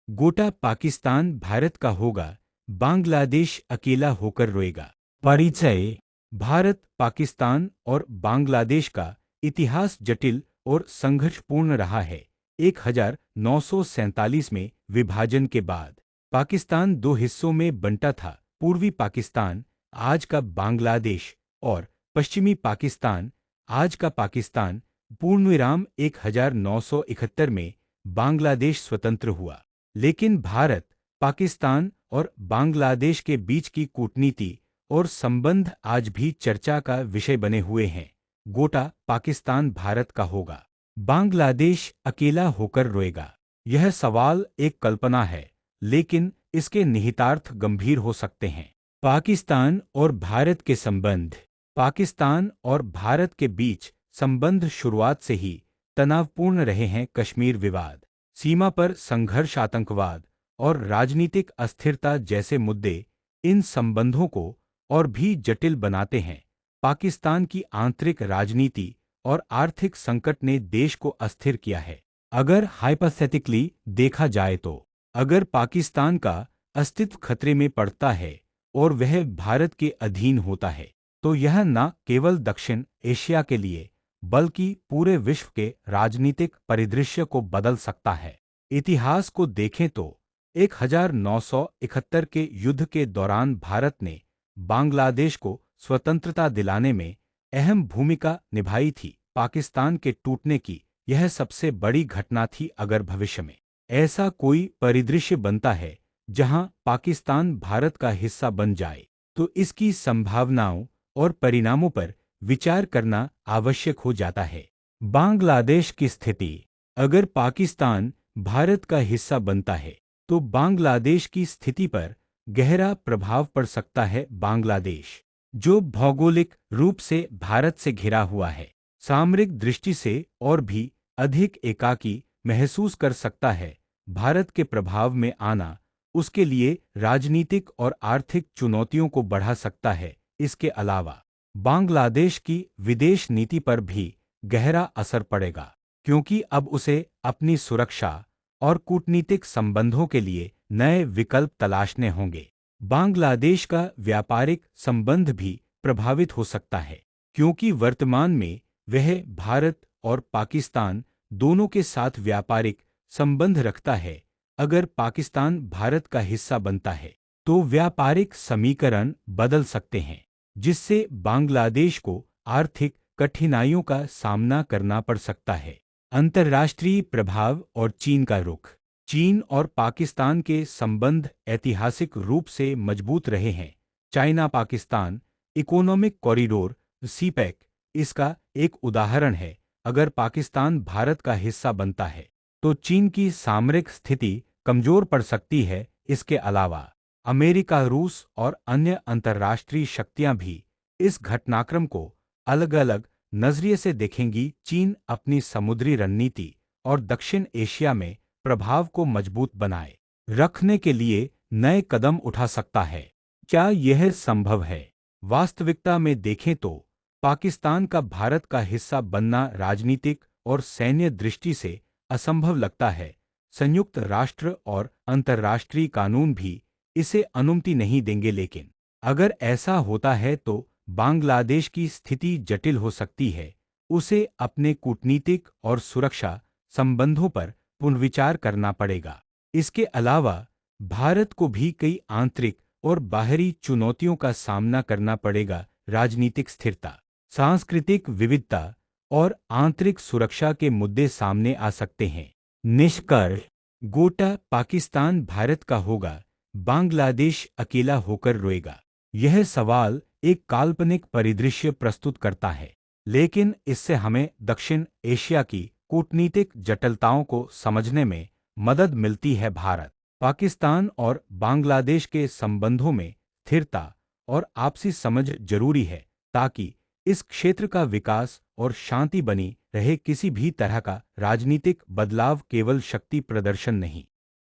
गोटा पाकिस्तान भारत का होगा, बांग्लादेश अकेला होकर रोएगा। परिचय। भारत, पाकिस्तान और बांग्लादेश का इतिहास जटिल और संघर्षपूर्ण रहा है। 1947 में विभाजन के बाद पाकिस्तान दो हिस्सों में बंटा था, पूर्वी पाकिस्तान, आज का बांग्लादेश, और पश्चिमी पाकिस्तान, आज का पाकिस्तान। पूर्णविराम 1971 में बांग्लादेश स्वतंत्र हुआ। लेकिन भारत, पाकिस्तान और बांग्लादेश के बीच की कूटनीति और संबंध आज भी चर्चा का विषय बने हुए हैं। गोटा पाकिस्तान भारत का होगा, बांग्लादेश अकेला होकर रोएगा। यह सवाल एक कल्पना है, लेकिन इसके निहितार्थ गंभीर हो सकते हैं। पाकिस्तान और भारत के संबंध। पाकिस्तान और भारत के बीच संबंध शुरुआत से ही तनावपूर्ण रहे हैं। कश्मीर विवाद, सीमा पर संघर्ष, आतंकवाद और राजनीतिक अस्थिरता जैसे मुद्दे इन संबंधों को और भी जटिल बनाते हैं। पाकिस्तान की आंतरिक राजनीति और आर्थिक संकट ने देश को अस्थिर किया है। अगर हाइपोथेटिकली देखा जाए तो अगर पाकिस्तान का अस्तित्व खतरे में पड़ता है और वह भारत के अधीन होता है, तो यह न केवल दक्षिण एशिया के लिए बल्कि पूरे विश्व के राजनीतिक परिदृश्य को बदल सकता है। इतिहास को देखें तो 1971 के युद्ध के दौरान भारत ने बांग्लादेश को स्वतंत्रता दिलाने में अहम भूमिका निभाई थी। पाकिस्तान के टूटने की यह सबसे बड़ी घटना थी। अगर भविष्य में ऐसा कोई परिदृश्य बनता है जहां पाकिस्तान भारत का हिस्सा बन जाए, तो इसकी संभावनाओं और परिणामों पर विचार करना आवश्यक हो जाता है। बांग्लादेश की स्थिति। अगर पाकिस्तान भारत का हिस्सा बनता है, तो बांग्लादेश की स्थिति पर गहरा प्रभाव पड़ सकता है। बांग्लादेश, जो भौगोलिक रूप से भारत से घिरा हुआ है, सामरिक दृष्टि से और भी अधिक एकाकी महसूस कर सकता है। भारत के प्रभाव में आना उसके लिए राजनीतिक और आर्थिक चुनौतियों को बढ़ा सकता है। इसके अलावा बांग्लादेश की विदेश नीति पर भी गहरा असर पड़ेगा, क्योंकि अब उसे अपनी सुरक्षा और कूटनीतिक संबंधों के लिए नए विकल्प तलाशने होंगे। बांग्लादेश का व्यापारिक संबंध भी प्रभावित हो सकता है, क्योंकि वर्तमान में वह भारत और पाकिस्तान दोनों के साथ व्यापारिक संबंध रखता है। अगर पाकिस्तान भारत का हिस्सा बनता है, तो व्यापारिक समीकरण बदल सकते हैं, जिससे बांग्लादेश को आर्थिक कठिनाइयों का सामना करना पड़ सकता है। अंतर्राष्ट्रीय प्रभाव और चीन का रुख। चीन और पाकिस्तान के संबंध ऐतिहासिक रूप से मजबूत रहे हैं। China Pakistan economic corridor CPEC इसका एक उदाहरण है। अगर पाकिस्तान भारत का हिस्सा बनता है, तो चीन की सामरिक स्थिति कमजोर पड़ सकती है। इसके अलावा अमेरिका, रूस और अन्य अंतर्राष्ट्रीय शक्तियां भी इस घटनाक्रम को अलग अलग नजरिए से देखेंगी। चीन अपनी समुद्री रणनीति और दक्षिण एशिया में प्रभाव को मजबूत बनाए रखने के लिए नए कदम उठा सकता है। क्या यह संभव है? वास्तविकता में देखें तो पाकिस्तान का भारत का हिस्सा बनना राजनीतिक और सैन्य दृष्टि से असंभव लगता है। संयुक्त राष्ट्र और अंतर्राष्ट्रीय कानून भी इसे अनुमति नहीं देंगे। लेकिन अगर ऐसा होता है, तो बांग्लादेश की स्थिति जटिल हो सकती है। उसे अपने कूटनीतिक और सुरक्षा संबंधों पर पुनर्विचार करना पड़ेगा। इसके अलावा भारत को भी कई आंतरिक और बाहरी चुनौतियों का सामना करना पड़ेगा। राजनीतिक स्थिरता, सांस्कृतिक विविधता और आंतरिक सुरक्षा के मुद्दे सामने आ सकते हैं। निष्कर्ष। गोटा पाकिस्तान भारत का होगा, बांग्लादेश अकेला होकर रोएगा। यह सवाल एक काल्पनिक परिदृश्य प्रस्तुत करता है, लेकिन इससे हमें दक्षिण एशिया की कूटनीतिक जटिलताओं को समझने में मदद मिलती है। भारत, पाकिस्तान और बांग्लादेश के संबंधों में स्थिरता और आपसी समझ जरूरी है, ताकि इस क्षेत्र का विकास और शांति बनी रहे। किसी भी तरह का राजनीतिक बदलाव केवल शक्ति प्रदर्शन नहीं,